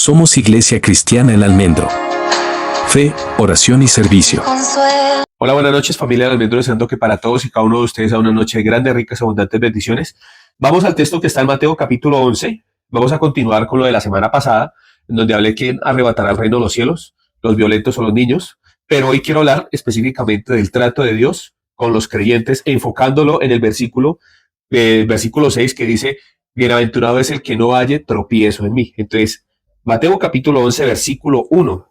Somos Iglesia Cristiana El Almendro. Fe, oración y servicio. Hola, buenas noches, familia del Almendro, deseando que para todos y cada uno de ustedes sea una noche de grandes, ricas, abundantes bendiciones. Vamos al texto que está en Mateo capítulo 11. Vamos a continuar con lo de la semana pasada, en donde hablé quién arrebatará el reino de los cielos, los violentos o los niños. Pero hoy quiero hablar específicamente del trato de Dios con los creyentes, enfocándolo en el versículo 6, que dice: bienaventurado es el que no halle tropiezo en mí. Entonces, Mateo capítulo 11, versículo 1,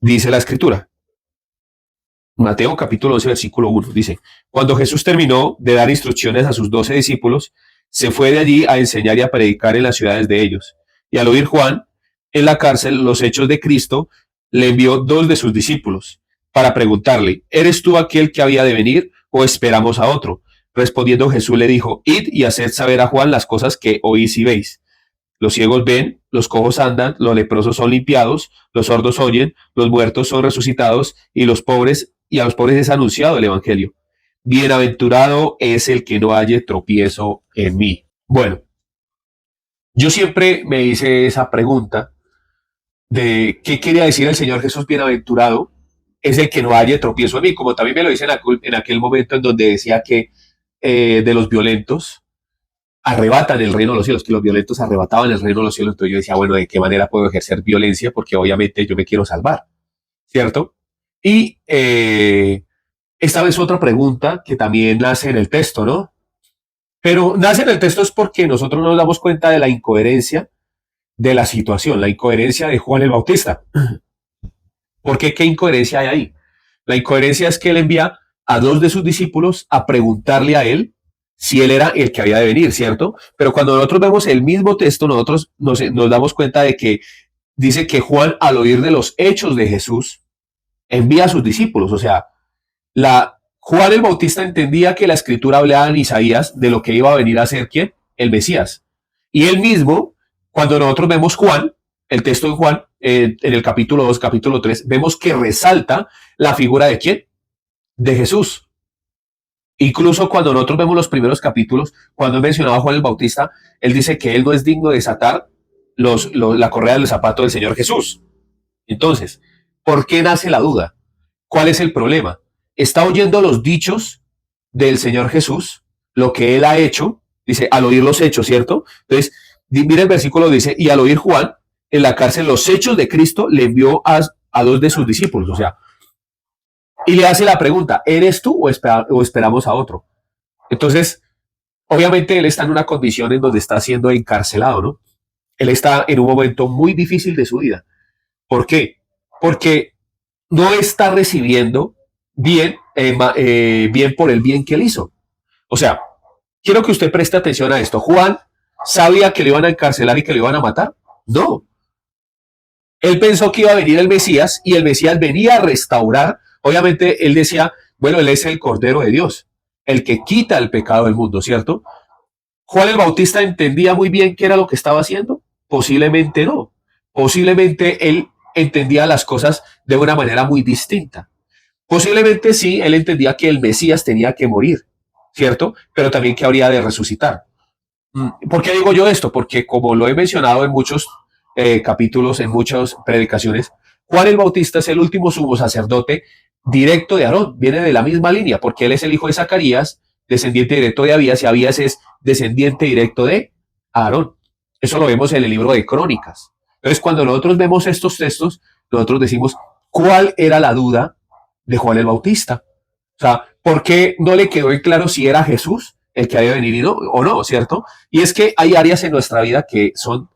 dice la escritura. Mateo capítulo 11, versículo 1, dice: cuando Jesús terminó de dar instrucciones a sus 12 discípulos, se fue de allí a enseñar y a predicar en las ciudades de ellos. Y al oír Juan en la cárcel los hechos de Cristo, le envió 2 de sus discípulos para preguntarle: ¿eres tú aquel que había de venir o esperamos a otro? Respondiendo Jesús le dijo: id y haced saber a Juan las cosas que oís y veis. Los ciegos ven, los cojos andan, los leprosos son limpiados, los sordos oyen, los muertos son resucitados, y a los pobres es anunciado el evangelio. Bienaventurado es el que no halle tropiezo en mí. Bueno, yo siempre me hice esa pregunta de qué quería decir el Señor Jesús: bienaventurado es el que no halle tropiezo en mí, como también me lo dice en aquel momento en donde decía que de los violentos arrebatan el reino de los cielos, que los violentos arrebataban el reino de los cielos. Entonces yo decía, bueno, ¿de qué manera puedo ejercer violencia? Porque obviamente yo me quiero salvar, ¿cierto? Y esta vez otra pregunta que también nace en el texto, ¿no? Pero nace en el texto es porque nosotros nos damos cuenta de la incoherencia de la situación, la incoherencia de Juan el Bautista. ¿Por qué? ¿Qué incoherencia hay ahí? La incoherencia es que él envía a 2 de sus discípulos a preguntarle a él si él era el que había de venir, ¿cierto? Pero cuando nosotros vemos el mismo texto, nosotros nos damos cuenta de que dice que Juan, al oír de los hechos de Jesús, envía a sus discípulos. O sea, Juan el Bautista entendía que la escritura hablaba en Isaías de lo que iba a venir a ser, ¿quién? El Mesías. Y él mismo, cuando nosotros vemos Juan, el texto de Juan, en el capítulo 2, capítulo 3, vemos que resalta la figura de ¿quién? De Jesús. Incluso cuando nosotros vemos los primeros capítulos, cuando él mencionaba a Juan el Bautista, él dice que él no es digno de desatar la correa del zapato del Señor Jesús. Entonces, ¿por qué nace la duda? ¿Cuál es el problema? Está oyendo los dichos del Señor Jesús, lo que él ha hecho, dice, al oír los hechos, ¿cierto? Entonces, mira el versículo, dice: y al oír Juan en la cárcel los hechos de Cristo, le envió a 2 de sus discípulos. O sea, y le hace la pregunta: ¿eres tú o esperamos a otro? Entonces, obviamente él está en una condición en donde está siendo encarcelado, ¿no? Él está en un momento muy difícil de su vida. ¿Por qué? Porque no está recibiendo bien por el bien que él hizo. O sea, quiero que usted preste atención a esto. ¿Juan sabía que le iban a encarcelar y que le iban a matar? No. Él pensó que iba a venir el Mesías y el Mesías venía a restaurar. Obviamente él decía, bueno, él es el Cordero de Dios, el que quita el pecado del mundo, ¿cierto? ¿Juan el Bautista entendía muy bien qué era lo que estaba haciendo? Posiblemente no. Posiblemente él entendía las cosas de una manera muy distinta. Posiblemente sí, él entendía que el Mesías tenía que morir, ¿cierto? Pero también que habría de resucitar. ¿Por qué digo yo esto? Porque como lo he mencionado en muchos capítulos, en muchas predicaciones, Juan el Bautista es el último sumo sacerdote directo de Aarón, viene de la misma línea, porque él es el hijo de Zacarías, descendiente directo de Abías, y Abías es descendiente directo de Aarón. Eso lo vemos en el libro de Crónicas. Entonces, cuando nosotros vemos estos textos, nosotros decimos, ¿cuál era la duda de Juan el Bautista? O sea, ¿por qué no le quedó en claro si era Jesús el que había de venir o no, ¿cierto? Y es que hay áreas en nuestra vida que son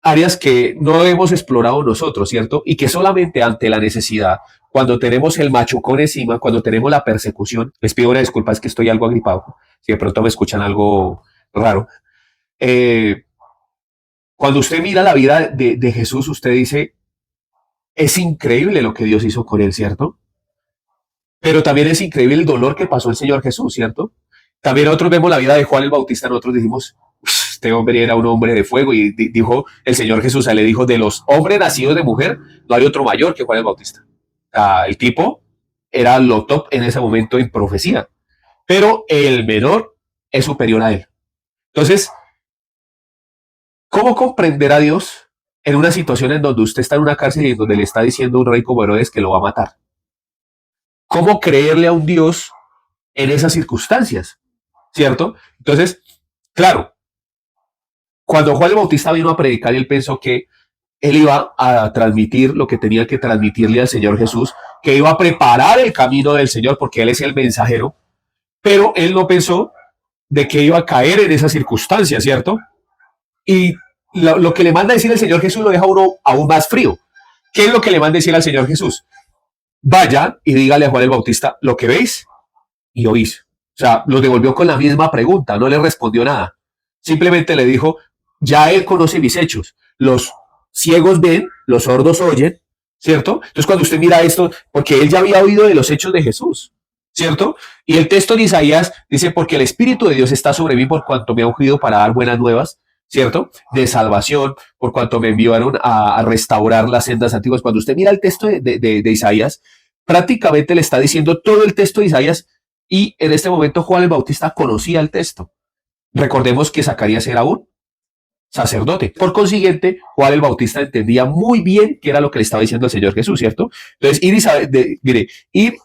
áreas que no hemos explorado nosotros, ¿cierto? Y que solamente ante la necesidad, cuando tenemos el machucón encima, cuando tenemos la persecución, les pido una disculpa, es que estoy algo agripado, si de pronto me escuchan algo raro. Cuando usted mira la vida de Jesús, usted dice, es increíble lo que Dios hizo con él, ¿cierto? Pero también es increíble el dolor que pasó el Señor Jesús, ¿cierto? También nosotros vemos la vida de Juan el Bautista, nosotros dijimos, este hombre era un hombre de fuego, y dijo el Señor Jesús, le dijo, de los hombres nacidos de mujer, no hay otro mayor que Juan el Bautista. El tipo era lo top en ese momento en profecía, pero el menor es superior a él. Entonces, ¿Cómo comprender a Dios en una situación en donde usted está en una cárcel y en donde le está diciendo a un rey como Herodes que lo va a matar? ¿Cómo creerle a un Dios en esas circunstancias? ¿Cierto? Entonces, claro, cuando Juan el Bautista vino a predicar, él pensó que él iba a transmitir lo que tenía que transmitirle al Señor Jesús, que iba a preparar el camino del Señor porque él es el mensajero, pero él no pensó de que iba a caer en esas circunstancias, ¿cierto? Y lo que le manda a decir el Señor Jesús lo deja uno aún más frío. ¿Qué es lo que le manda a decir al Señor Jesús? Vaya y dígale a Juan el Bautista lo que veis y oís. O sea, lo devolvió con la misma pregunta, no le respondió nada. Simplemente le dijo, ya él conoce mis hechos. Los ciegos ven, los sordos oyen, ¿cierto? Entonces cuando usted mira esto, porque él ya había oído de los hechos de Jesús, ¿cierto? Y el texto de Isaías dice, porque el Espíritu de Dios está sobre mí por cuanto me ha ungido para dar buenas nuevas, ¿cierto? De salvación, por cuanto me enviaron a restaurar las sendas antiguas. Cuando usted mira el texto de Isaías, prácticamente le está diciendo todo el texto de Isaías y en este momento Juan el Bautista conocía el texto. Recordemos que Zacarías era un sacerdote. Por consiguiente, Juan el Bautista entendía muy bien qué era lo que le estaba diciendo el Señor Jesús, ¿cierto? Entonces, ir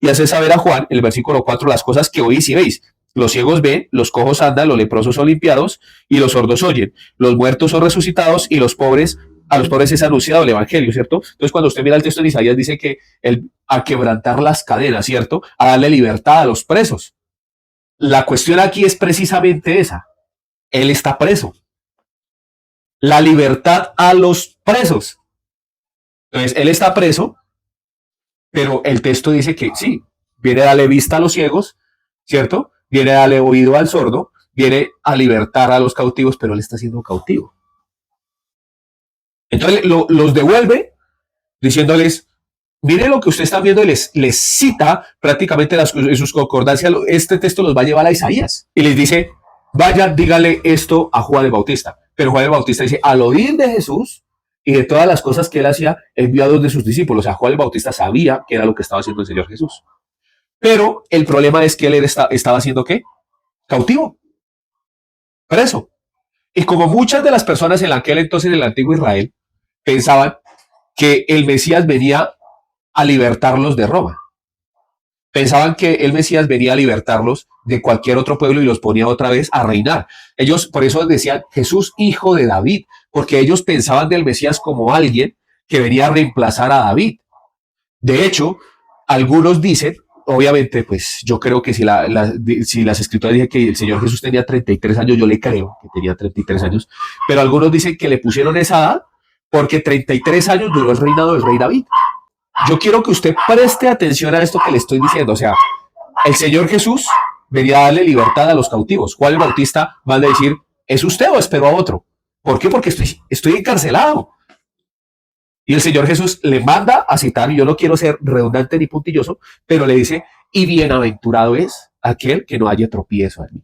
y hacer saber a Juan, el versículo 4, las cosas que oís y veis. Los ciegos ven, los cojos andan, los leprosos son limpiados y los sordos oyen. Los muertos son resucitados y a los pobres es anunciado el evangelio, ¿cierto? Entonces, cuando usted mira el texto de Isaías, dice que a quebrantar las cadenas, ¿cierto? A darle libertad a los presos. La cuestión aquí es precisamente esa. Él está preso. La libertad a los presos. Entonces, él está preso, pero el texto dice que sí, viene a darle vista a los ciegos, ¿cierto? Viene a darle oído al sordo, viene a libertar a los cautivos, pero él está siendo cautivo. Entonces los devuelve diciéndoles, mire lo que usted está viendo y les cita prácticamente en sus concordancias, este texto los va a llevar a Isaías y les dice, vaya, dígale esto a Juan el Bautista. Pero Juan el Bautista dice, al oír de Jesús y de todas las cosas que él hacía, envió a dos de sus discípulos. O sea, Juan el Bautista sabía que era lo que estaba haciendo el Señor Jesús. Pero el problema es que él estaba haciendo ¿qué? Cautivo, preso. Y como muchas de las personas en aquel entonces en el antiguo Israel pensaban que el Mesías venía a libertarlos de Roma. Pensaban que el Mesías venía a libertarlos de cualquier otro pueblo y los ponía otra vez a reinar. Ellos por eso decían Jesús, hijo de David, porque ellos pensaban del Mesías como alguien que venía a reemplazar a David. De hecho, algunos dicen, obviamente, pues yo creo que si las escrituras dicen que el Señor Jesús tenía 33 años, yo le creo que tenía 33 años, pero algunos dicen que le pusieron esa edad porque 33 años duró el reinado del rey David. Yo quiero que usted preste atención a esto que le estoy diciendo. O sea, el Señor Jesús venía a darle libertad a los cautivos. Juan el Bautista va a decir, ¿es usted o espero a otro? ¿Por qué? Porque estoy encarcelado. Y el Señor Jesús le manda a citar, y yo no quiero ser redundante ni puntilloso, pero le dice, y bienaventurado es aquel que no haya tropiezo en mí.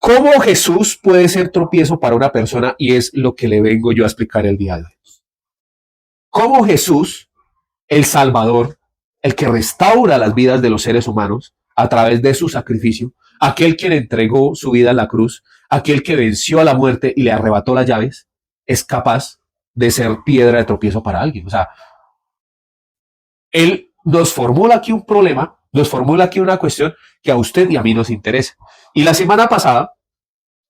¿Cómo Jesús puede ser tropiezo para una persona? Y es lo que le vengo yo a explicar el día de hoy. ¿Cómo Jesús, el Salvador, el que restaura las vidas de los seres humanos a través de su sacrificio, aquel quien entregó su vida en la cruz, aquel que venció a la muerte y le arrebató las llaves, es capaz de ser piedra de tropiezo para alguien? O sea, él nos formula aquí un problema, nos formula aquí una cuestión que a usted y a mí nos interesa. Y la semana pasada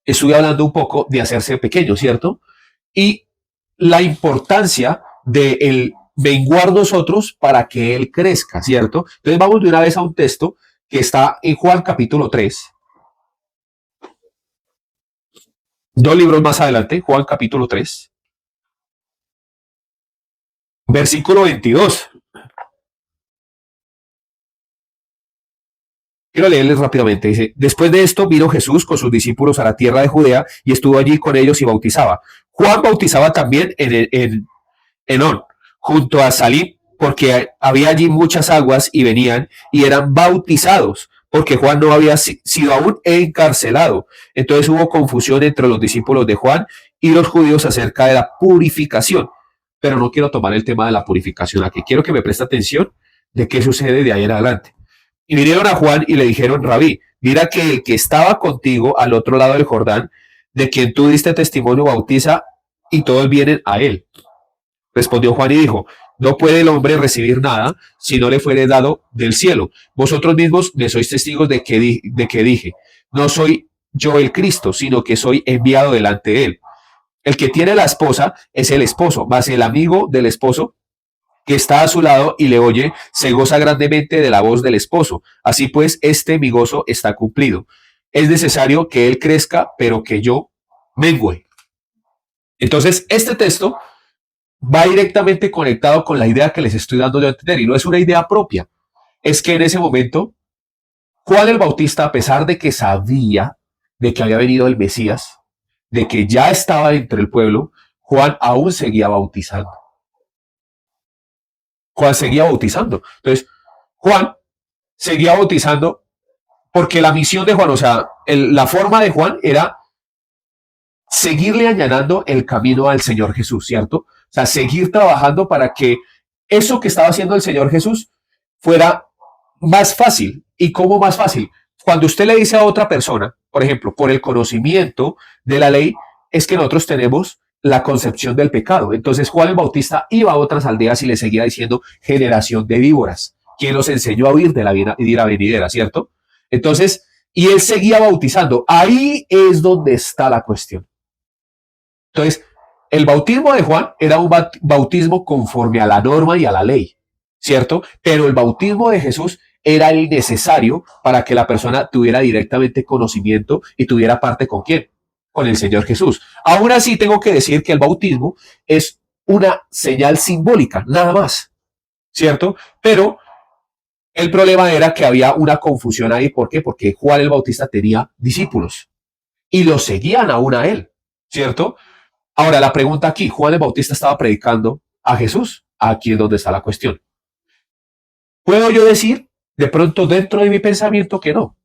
estuve hablando un poco de hacerse pequeño, ¿cierto? Y la importancia de el menguar nosotros para que Él crezca, ¿cierto? Entonces vamos de una vez a un texto que está en Juan capítulo 3. Dos libros más adelante, Juan capítulo 3, versículo 22. Quiero leerles rápidamente. Dice, después de esto vino Jesús con sus discípulos a la tierra de Judea y estuvo allí con ellos y bautizaba. Juan bautizaba también en Enón, junto a Salim, porque había allí muchas aguas y venían y eran bautizados, porque Juan no había sido aún encarcelado. Entonces hubo confusión entre los discípulos de Juan y los judíos acerca de la purificación. Pero no quiero tomar el tema de la purificación aquí. Quiero que me preste atención de qué sucede de ahí en adelante. Y vinieron a Juan y le dijeron, Rabí, mira que el que estaba contigo al otro lado del Jordán, de quien tú diste testimonio bautiza y todos vienen a él. Respondió Juan y dijo, no puede el hombre recibir nada si no le fuere dado del cielo. Vosotros mismos me sois testigos de que dije, no soy yo el Cristo, sino que soy enviado delante de él. El que tiene la esposa es el esposo, mas el amigo del esposo que está a su lado y le oye, se goza grandemente de la voz del esposo. Así pues, mi gozo está cumplido. Es necesario que él crezca, pero que yo mengüe. Entonces, este texto va directamente conectado con la idea que les estoy dando de entender, y no es una idea propia. Es que en ese momento, Juan el Bautista, a pesar de que sabía de que había venido el Mesías, de que ya estaba entre el pueblo, Juan aún seguía bautizando. Juan seguía bautizando. Entonces, Juan seguía bautizando porque la misión de Juan, o sea, la forma de Juan era seguirle allanando el camino al Señor Jesús, ¿cierto? O sea, seguir trabajando para que eso que estaba haciendo el Señor Jesús fuera más fácil. ¿Y cómo más fácil? Cuando usted le dice a otra persona, por ejemplo, por el conocimiento de la ley, es que nosotros tenemos la concepción del pecado. Entonces Juan el Bautista iba a otras aldeas y le seguía diciendo generación de víboras, quien nos enseñó a huir de la ira venidera, ¿cierto? Entonces, y él seguía bautizando. Ahí es donde está la cuestión. Entonces, el bautismo de Juan era un bautismo conforme a la norma y a la ley, ¿cierto? Pero el bautismo de Jesús era el necesario para que la persona tuviera directamente conocimiento y tuviera parte con quién, con el Señor Jesús. Aún así, tengo que decir que el bautismo es una señal simbólica, nada más, ¿cierto? Pero el problema era que había una confusión ahí. ¿Por qué? Porque Juan el Bautista tenía discípulos y los seguían aún a él, ¿cierto? Ahora, la pregunta aquí, ¿Juan el Bautista estaba predicando a Jesús? Aquí es donde está la cuestión. ¿Puedo yo decir de pronto dentro de mi pensamiento que no?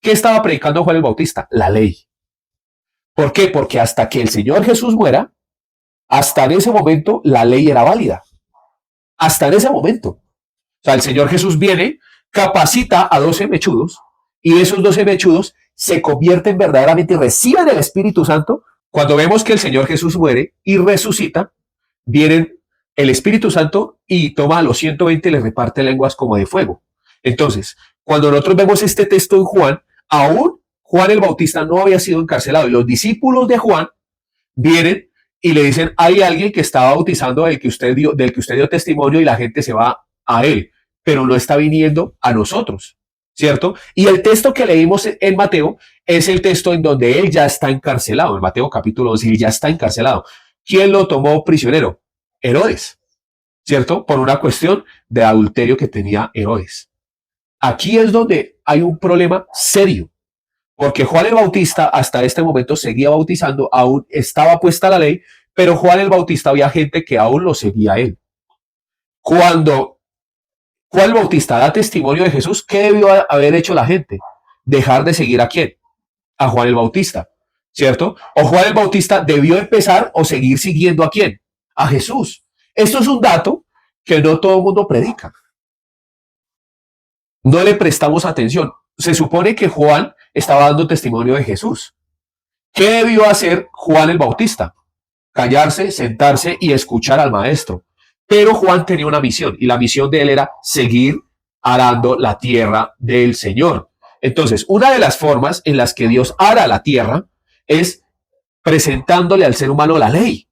¿Qué estaba predicando Juan el Bautista? La ley. ¿Por qué? Porque hasta que el Señor Jesús muera, hasta en ese momento la ley era válida. Hasta en ese momento. O sea, el Señor Jesús viene, capacita a 12 mechudos y esos 12 mechudos se convierten verdaderamente y reciben el Espíritu Santo. Cuando vemos que el Señor Jesús muere y resucita, vienen el Espíritu Santo y toma a los 120 y les reparte lenguas como de fuego. Entonces, cuando nosotros vemos este texto en Juan, aún Juan el Bautista no había sido encarcelado y los discípulos de Juan vienen y le dicen, hay alguien que está bautizando del que usted dio testimonio y la gente se va a él, pero no está viniendo a nosotros, ¿cierto? Y el texto que leímos en Mateo es el texto en donde él ya está encarcelado, en Mateo capítulo 11, él ya está encarcelado. ¿Quién lo tomó prisionero? Herodes, ¿cierto? Por una cuestión de adulterio que tenía Herodes. Aquí es donde hay un problema serio, porque Juan el Bautista hasta este momento seguía bautizando, aún estaba puesta la ley, pero Juan el Bautista había gente que aún lo seguía a él. Cuando Juan el Bautista da testimonio de Jesús, ¿qué debió haber hecho la gente? Dejar de seguir a quién, a Juan el Bautista, ¿cierto? O Juan el Bautista debió empezar o seguir siguiendo a quién, a Jesús. Esto es un dato que no todo el mundo predica. No le prestamos atención. Se supone que Juan estaba dando testimonio de Jesús. ¿Qué debió hacer Juan el Bautista? Callarse, sentarse y escuchar al maestro. Pero Juan tenía una misión y la misión de él era seguir arando la tierra del Señor. Entonces, una de las formas en las que Dios ara la tierra es presentándole al ser humano la ley.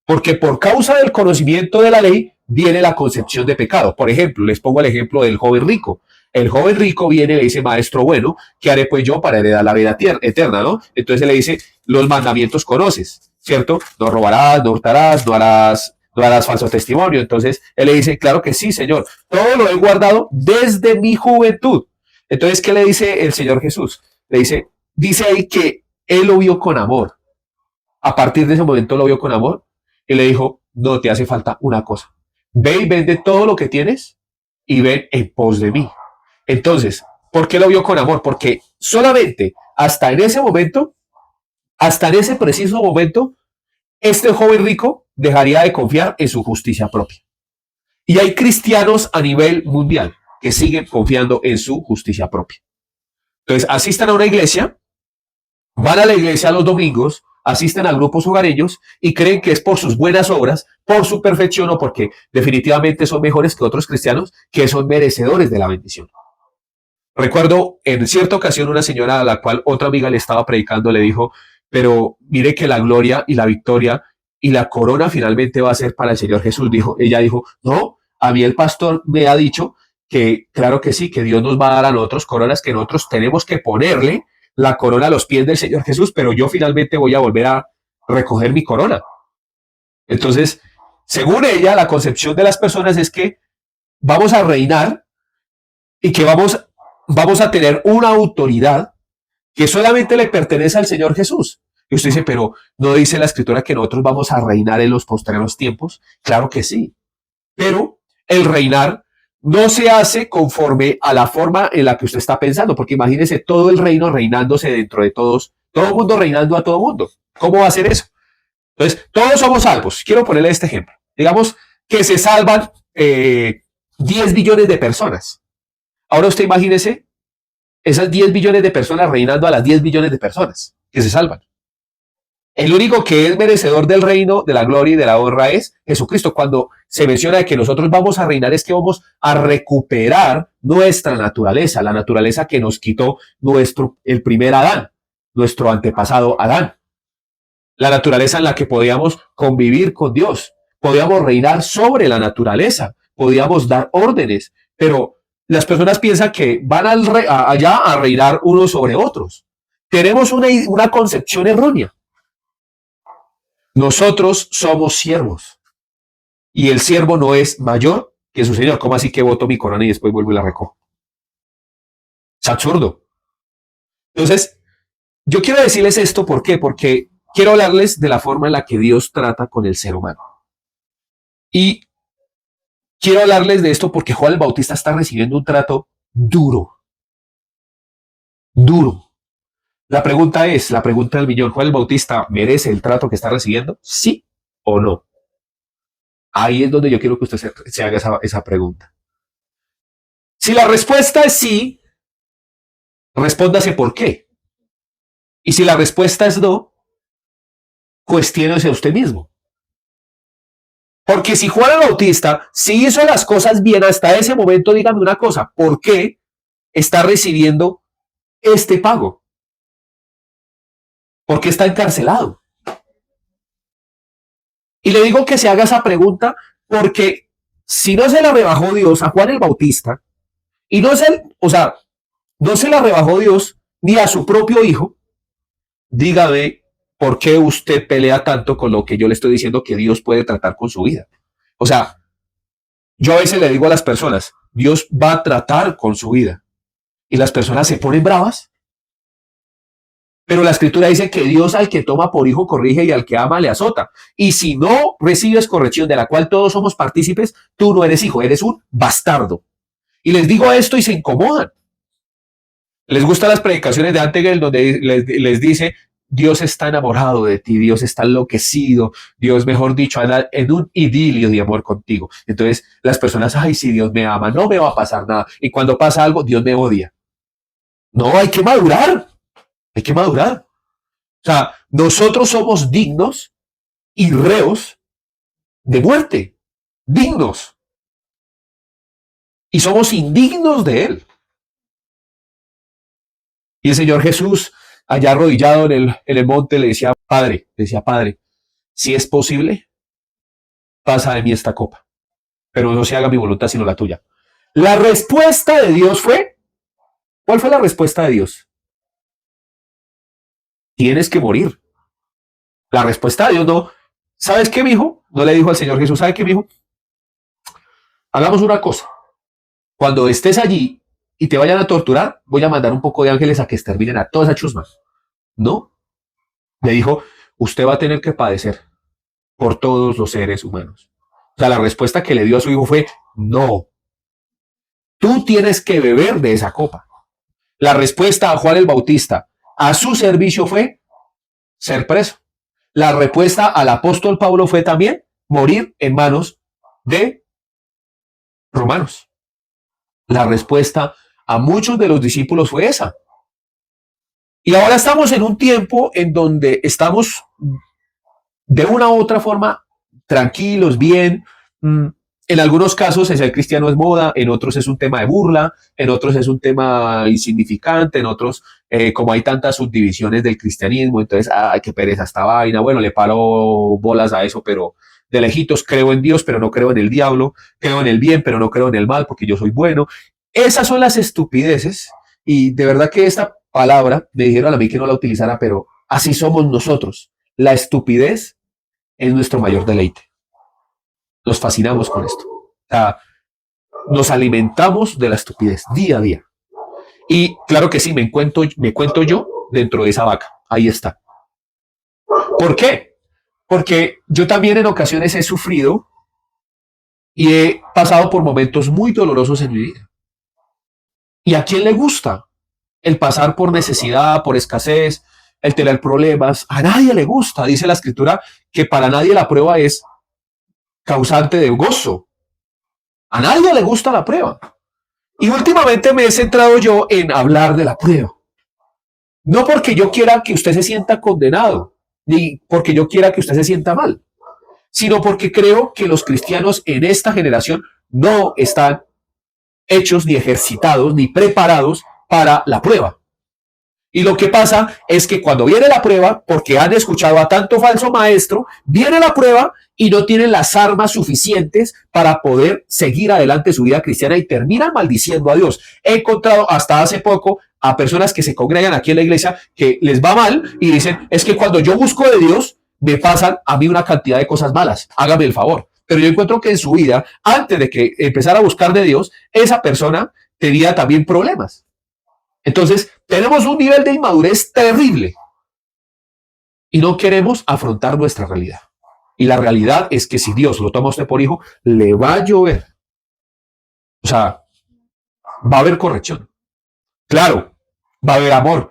Porque por causa del conocimiento de la ley viene la concepción de pecado. Por ejemplo, les pongo el ejemplo del joven rico. El joven rico viene y le dice, maestro bueno, ¿qué haré pues yo para heredar la vida eterna, no? Entonces él le dice, los mandamientos conoces, ¿cierto? No robarás, no hurtarás, no harás falso testimonio. Entonces él le dice, claro que sí, Señor, todo lo he guardado desde mi juventud. Entonces, ¿qué le dice el Señor Jesús? Le dice ahí que él lo vio con amor. A partir de ese momento lo vio con amor y le dijo, no te hace falta una cosa. Ve y vende todo lo que tienes y ven en pos de mí. Entonces, ¿por qué lo vio con amor? Porque solamente hasta en ese momento, hasta en ese preciso momento, este joven rico dejaría de confiar en su justicia propia. Y hay cristianos a nivel mundial que siguen confiando en su justicia propia. Entonces, asistan a una iglesia, van a la iglesia los domingos, asisten a grupos hogareños y creen que es por sus buenas obras, por su perfección o porque definitivamente son mejores que otros cristianos que son merecedores de la bendición. Recuerdo en cierta ocasión una señora a la cual otra amiga le estaba predicando le dijo, pero mire que la gloria y la victoria y la corona finalmente va a ser para el Señor Jesús. Ella dijo, no, a mí el pastor me ha dicho que claro que sí, que Dios nos va a dar a nosotros coronas, que nosotros tenemos que ponerle la corona a los pies del Señor Jesús, pero yo finalmente voy a volver a recoger mi corona. Entonces, según ella, la concepción de las personas es que vamos a reinar y que vamos a tener una autoridad que solamente le pertenece al Señor Jesús. Y usted dice, pero ¿no dice la Escritura que nosotros vamos a reinar en los postreros tiempos? Claro que sí, pero el reinar no se hace conforme a la forma en la que usted está pensando, porque imagínese todo el reino reinándose dentro de todos, todo el mundo reinando a todo el mundo. ¿Cómo va a ser eso? Entonces, todos somos salvos. Quiero ponerle este ejemplo. Digamos que se salvan 10 billones de personas. Ahora usted imagínese esas 10 billones de personas reinando a las 10 billones de personas que se salvan. El único que es merecedor del reino, de la gloria y de la honra es Jesucristo. Cuando se menciona que nosotros vamos a reinar es que vamos a recuperar nuestra naturaleza, la naturaleza que nos quitó el primer Adán, nuestro antepasado Adán. La naturaleza en la que podíamos convivir con Dios, podíamos reinar sobre la naturaleza, podíamos dar órdenes, pero las personas piensan que van allá a reinar unos sobre otros. Tenemos una concepción errónea. Nosotros somos siervos y el siervo no es mayor que su señor. ¿Cómo así que boto mi corona y después vuelvo y la recojo? Es absurdo. Entonces, yo quiero decirles esto, ¿por qué? Porque quiero hablarles de la forma en la que Dios trata con el ser humano. Y quiero hablarles de esto porque Juan el Bautista está recibiendo un trato duro. Duro. La pregunta del millón, ¿Juan el Bautista merece el trato que está recibiendo? ¿Sí o no? Ahí es donde yo quiero que usted se haga esa pregunta. Si la respuesta es sí, respóndase por qué. Y si la respuesta es no, cuestiónese a usted mismo. Porque si Juan el Bautista sí hizo las cosas bien hasta ese momento, dígame una cosa, ¿por qué está recibiendo este pago? ¿Por qué está encarcelado? Y le digo que se haga esa pregunta porque si no se la rebajó Dios a Juan el Bautista, y no se la rebajó Dios ni a su propio hijo, dígame por qué usted pelea tanto con lo que yo le estoy diciendo que Dios puede tratar con su vida. O sea, yo a veces le digo a las personas, Dios va a tratar con su vida. Y las personas se ponen bravas. Pero la escritura dice que Dios al que toma por hijo corrige y al que ama le azota. Y si no recibes corrección de la cual todos somos partícipes, tú no eres hijo, eres un bastardo. Y les digo esto y se incomodan. Les gustan las predicaciones de Antegel donde les dice, Dios está enamorado de ti, Dios está enloquecido, Dios, mejor dicho, anda en un idilio de amor contigo. Entonces las personas, ay, si Dios me ama, no me va a pasar nada. Y cuando pasa algo, Dios me odia. No, hay que madurar. Hay que madurar. O sea, nosotros somos dignos y reos de muerte. Dignos. Y somos indignos de Él. Y el Señor Jesús, allá arrodillado en el monte, le decía, Padre, si es posible, pasa de mí esta copa. Pero no se haga mi voluntad sino la tuya. La respuesta de Dios fue, ¿cuál fue la respuesta de Dios? Tienes que morir. La respuesta de Dios no. ¿Sabes qué, mijo? No le dijo al Señor Jesús, ¿sabe qué, mijo? Hagamos una cosa. Cuando estés allí y te vayan a torturar, voy a mandar un poco de ángeles a que exterminen a toda esa chusma. No. Le dijo, usted va a tener que padecer por todos los seres humanos. O sea, la respuesta que le dio a su hijo fue, no. Tú tienes que beber de esa copa. La respuesta a Juan el Bautista a su servicio fue ser preso. La respuesta al apóstol Pablo fue también morir en manos de romanos. La respuesta a muchos de los discípulos fue esa. Y ahora estamos en un tiempo en donde estamos de una u otra forma tranquilos, bien. En algunos casos el ser cristiano es moda, en otros es un tema de burla, en otros es un tema insignificante, en otros, como hay tantas subdivisiones del cristianismo, entonces, ay, qué pereza esta vaina, bueno, le paro bolas a eso, pero de lejitos creo en Dios, pero no creo en el diablo, creo en el bien, pero no creo en el mal, porque yo soy bueno. Esas son las estupideces, y de verdad que esta palabra me dijeron a mí que no la utilizara, pero así somos nosotros. La estupidez es nuestro mayor deleite. Nos fascinamos con esto. O sea, nos alimentamos de la estupidez día a día. Y claro que sí, me cuento yo dentro de esa vaca. Ahí está. ¿Por qué? Porque yo también en ocasiones he sufrido y he pasado por momentos muy dolorosos en mi vida. ¿Y a quién le gusta el pasar por necesidad, por escasez, el tener problemas? A nadie le gusta. Dice la escritura que para nadie la prueba es causante de gozo. A nadie le gusta la prueba. Y últimamente me he centrado yo en hablar de la prueba. No porque yo quiera que usted se sienta condenado, ni porque yo quiera que usted se sienta mal, sino porque creo que los cristianos en esta generación no están hechos, ni ejercitados, ni preparados para la prueba. Y lo que pasa es que cuando viene la prueba, porque han escuchado a tanto falso maestro, viene la prueba y no tienen las armas suficientes para poder seguir adelante su vida cristiana y terminan maldiciendo a Dios. He encontrado hasta hace poco a personas que se congregan aquí en la iglesia que les va mal y dicen, es que cuando yo busco de Dios, me pasan a mí una cantidad de cosas malas. Hágame el favor. Pero yo encuentro que en su vida, antes de que empezara a buscar de Dios, esa persona tenía también problemas. Entonces, tenemos un nivel de inmadurez terrible y no queremos afrontar nuestra realidad. Y la realidad es que si Dios lo toma a usted por hijo, le va a llover. O sea, va a haber corrección. Claro, va a haber amor.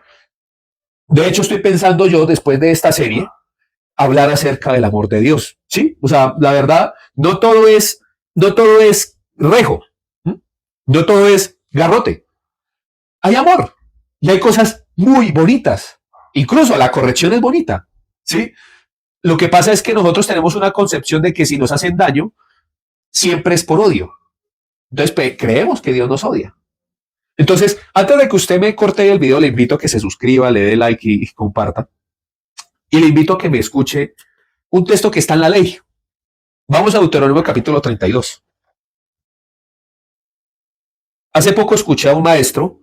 De hecho, estoy pensando yo, después de esta serie, hablar acerca del amor de Dios. ¿Sí? O sea, la verdad, no todo es rejo. No todo es garrote. Hay amor y hay cosas muy bonitas. Incluso la corrección es bonita, ¿sí? Lo que pasa es que nosotros tenemos una concepción de que si nos hacen daño, siempre es por odio. Entonces creemos que Dios nos odia. Entonces, antes de que usted me corte el video, le invito a que se suscriba, le dé like y comparta. Y le invito a que me escuche un texto que está en la ley. Vamos a Deuteronomio capítulo 32. Hace poco escuché a un maestro,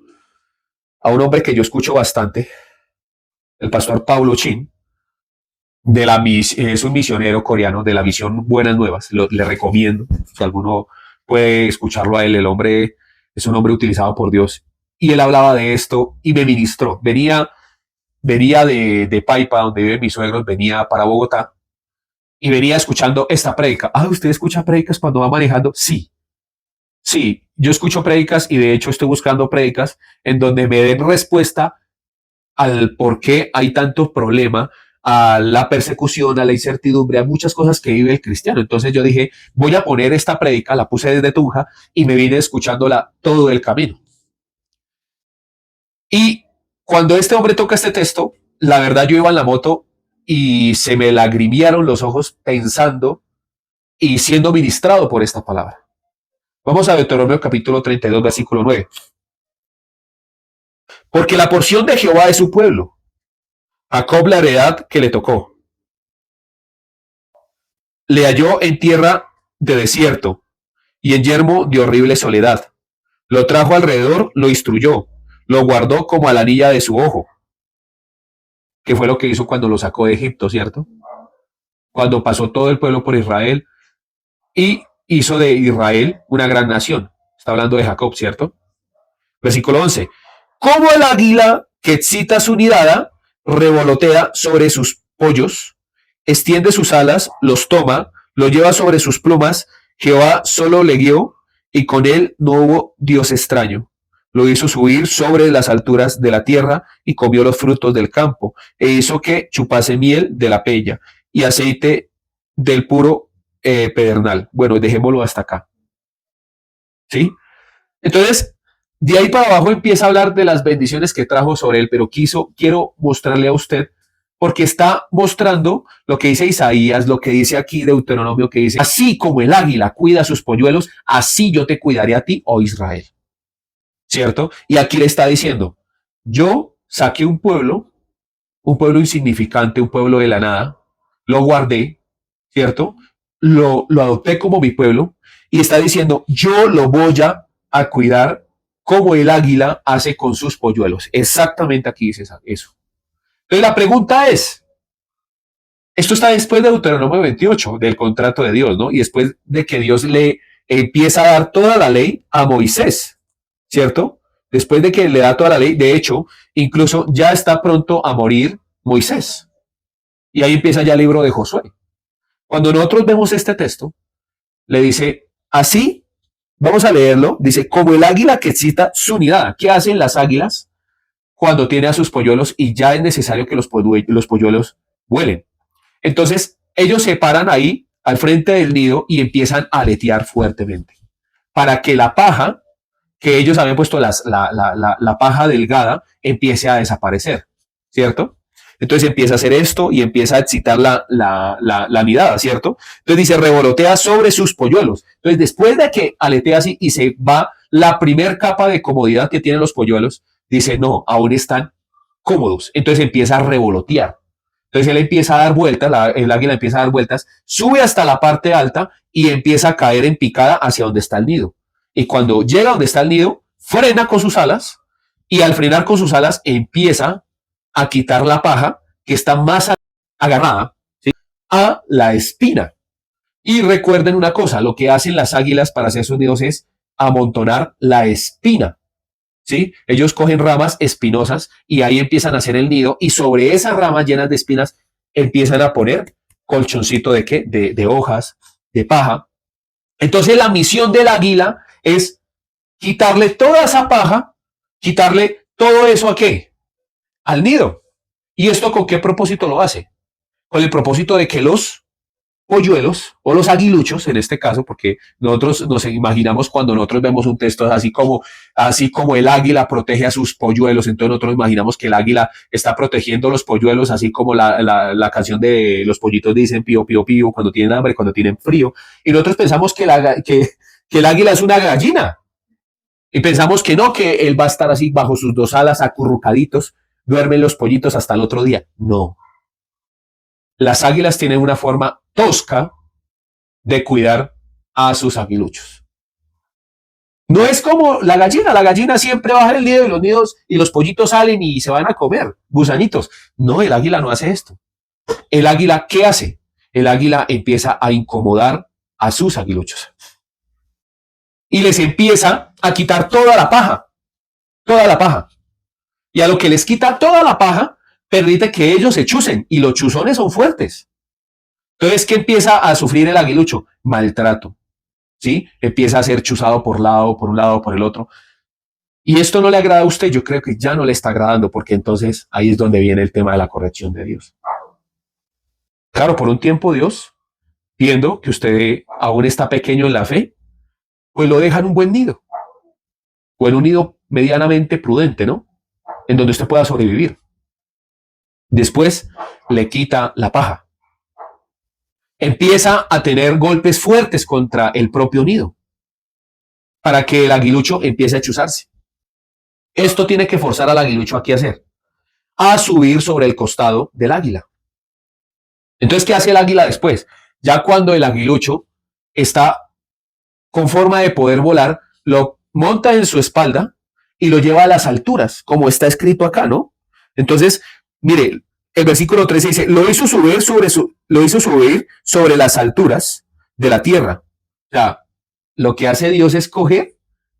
a un hombre que yo escucho bastante, el pastor Paulo Chin, es un misionero coreano de la misión Buenas Nuevas. Le recomiendo, si alguno puede escucharlo a él, el hombre es un hombre utilizado por Dios. Y él hablaba de esto y me ministró. Venía de Paipa, donde viven mis suegros, venía para Bogotá y venía escuchando esta prédica. Ah, ¿usted escucha prédicas cuando va manejando? Sí, sí, yo escucho prédicas y de hecho estoy buscando prédicas en donde me den respuesta al por qué hay tanto problema, a la persecución, a la incertidumbre, a muchas cosas que vive el cristiano. Entonces yo dije, voy a poner esta prédica, la puse desde Tunja y me vine escuchándola todo el camino. Y cuando este hombre toca este texto, la verdad yo iba en la moto y se me lagrimearon los ojos pensando y siendo ministrado por esta palabra. Vamos a Deuteronomio capítulo 32, versículo 9. Porque la porción de Jehová es su pueblo, Jacob la heredad que le tocó. Le halló en tierra de desierto y en yermo de horrible soledad. Lo trajo alrededor, lo instruyó, lo guardó como a la anilla de su ojo, que fue lo que hizo cuando lo sacó de Egipto, ¿cierto? Cuando pasó todo el pueblo por Israel y hizo de Israel una gran nación. Está hablando de Jacob, ¿cierto? Versículo 11. Como el águila que excita su nidada, revolotea sobre sus pollos, extiende sus alas, los toma, lo lleva sobre sus plumas. Jehová solo le guió y con él no hubo Dios extraño. Lo hizo subir sobre las alturas de la tierra y comió los frutos del campo e hizo que chupase miel de la peña y aceite del puro pedernal. Bueno, dejémoslo hasta acá. ¿Sí? Entonces, De ahí para abajo empieza a hablar de las bendiciones que trajo sobre él, pero quiero mostrarle a usted, porque está mostrando lo que dice Isaías, lo que dice aquí Deuteronomio, que dice, así como el águila cuida a sus polluelos, así yo te cuidaré a ti, oh Israel. ¿Cierto? Y aquí le está diciendo, yo saqué un pueblo insignificante, un pueblo de la nada, lo guardé, ¿cierto? Lo adopté como mi pueblo y está diciendo, yo lo voy a cuidar como el águila hace con sus polluelos. Exactamente aquí dice eso. Entonces la pregunta es, esto está después de Deuteronomio 28, del contrato de Dios, ¿no? Y después de que Dios le empieza a dar toda la ley a Moisés, ¿cierto? Después de que le da toda la ley, de hecho, incluso ya está pronto a morir Moisés. Y ahí empieza ya el libro de Josué. Cuando nosotros vemos este texto, le dice, así, vamos a leerlo, dice, como el águila que excita su nidada. ¿Qué hacen las águilas cuando tiene a sus polluelos y ya es necesario que los polluelos vuelen? Entonces, ellos se paran ahí al frente del nido y empiezan a aletear fuertemente para que la paja, que ellos habían puesto la paja delgada, empiece a desaparecer, ¿cierto? Entonces empieza a hacer esto y empieza a excitar la nidada, ¿cierto? Entonces dice, revolotea sobre sus polluelos. Entonces después de que aletea así y se va la primer capa de comodidad que tienen los polluelos, dice, no, aún están cómodos. Entonces empieza a revolotear. Entonces él empieza a dar vueltas, el águila empieza a dar vueltas, sube hasta la parte alta y empieza a caer en picada hacia donde está el nido. Y cuando llega donde está el nido, frena con sus alas y al frenar con sus alas empieza a quitar la paja que está más agarrada, ¿sí?, a la espina. Y recuerden una cosa, lo que hacen las águilas para hacer sus nidos es amontonar la espina, ¿sí? Ellos cogen ramas espinosas y ahí empiezan a hacer el nido y sobre esas ramas llenas de espinas empiezan a poner colchoncito de ¿qué? De hojas, de paja. Entonces la misión del águila es quitarle toda esa paja, quitarle todo eso ¿a qué? Al nido. ¿Y esto con qué propósito lo hace? Con el propósito de que los polluelos o los aguiluchos, en este caso, porque nosotros nos imaginamos cuando nosotros vemos un texto así como el águila protege a sus polluelos, entonces nosotros imaginamos que el águila está protegiendo los polluelos, así como la canción de los pollitos dicen pío, pío, pío, cuando tienen hambre, cuando tienen frío, y nosotros pensamos que el águila es una gallina, y pensamos que no, que él va a estar así bajo sus dos alas acurrucaditos, duermen los pollitos hasta el otro día. No. Las águilas tienen una forma tosca de cuidar a sus aguiluchos. No es como la gallina siempre baja el nido y los nidos y los pollitos salen y se van a comer gusanitos. No, el águila no hace esto. El águila, ¿qué hace? El águila empieza a incomodar a sus aguiluchos. Y les empieza a quitar toda la paja. Toda la paja. Y a lo que les quita toda la paja, permite que ellos se chusen. Y los chuzones son fuertes. Entonces, ¿qué empieza a sufrir el aguilucho? Maltrato. ¿Sí? Empieza a ser chuzado por un lado, por el otro. Y esto no le agrada a usted, yo creo que ya no le está agradando, porque entonces ahí es donde viene el tema de la corrección de Dios. Claro, por un tiempo Dios, viendo que usted aún está pequeño en la fe, pues lo deja en un buen nido. O en un nido medianamente prudente, ¿no? En donde usted pueda sobrevivir. Después le quita la paja. Empieza a tener golpes fuertes contra el propio nido para que el aguilucho empiece a chuzarse. Esto tiene que forzar al aguilucho a qué hacer, a subir sobre el costado del águila. Entonces, ¿qué hace el águila después? Ya cuando el aguilucho está con forma de poder volar, lo monta en su espalda y lo lleva a las alturas, como está escrito acá, ¿no? Entonces, mire, el versículo 13 dice, lo hizo subir sobre las alturas de la tierra. O sea, lo que hace Dios es coger